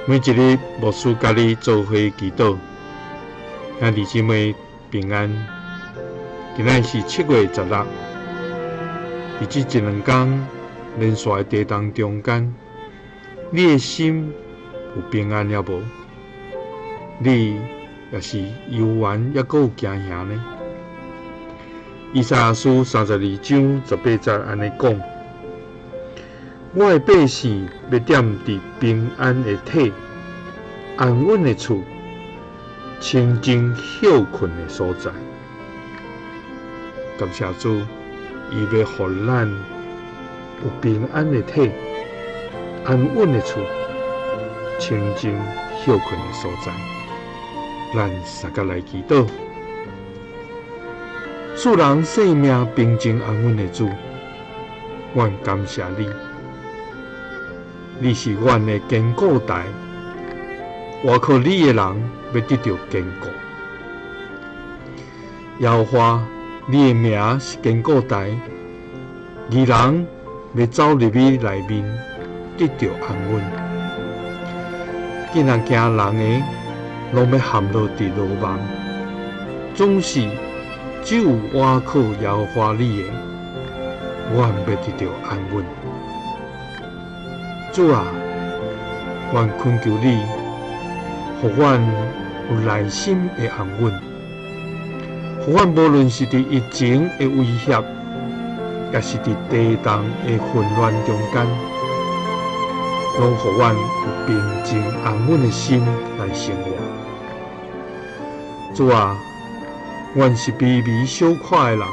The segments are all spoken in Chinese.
每一日牧师甲你做伙祈祷，兄弟姊妹平安。今仔是7月16，伫即一两天连续的地动中间，你的心有平安了无？你也是犹原抑阁有惊吓呢？以赛亚书32章18节安尼讲：我的百姓要踮伫平安的体、安稳的厝、清静休困的所在。感谢主，伊要互咱有平安的体、安稳的厝、清静休困的所在。咱三个来祈祷，赐人生命平静安稳的主，阮感谢你，你是阮的坚固台，倚靠你的人要得到坚固。耶和华，你的名是坚固台，义人要走入你内面，得到安稳。竟然惊人的，拢要陷落伫落网，总是只有倚靠耶和华你的，阮要得到安稳。主啊，阮恳求你，互阮有内心的安稳，互阮无论是伫疫情的威胁，也是伫地动的混乱中间，拢互阮有平静安稳的心来生活。主啊，阮是卑微小可的人，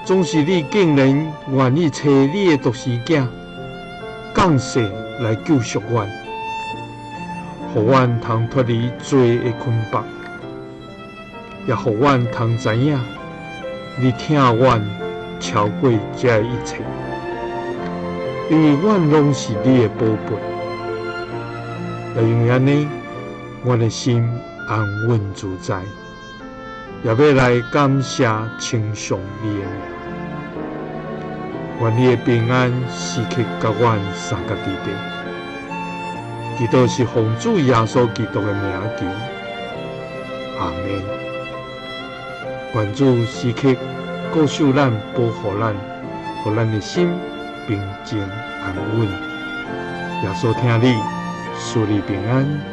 总是你竟然愿意找你的独生子降世来救赎阮，互阮通脱离罪的捆绑，也互阮通知影你疼阮超过这一切，因为阮拢是你的宝贝。也因为安尼，阮的心安稳自在，也要来感谢称颂你的名。愿你的平安时刻甲阮三个伫地。祈祷是奉主耶稣基督的名求，阿们。愿主时刻顾守咱、保护咱，互咱的心平静安稳。耶稣听你，赐你平安。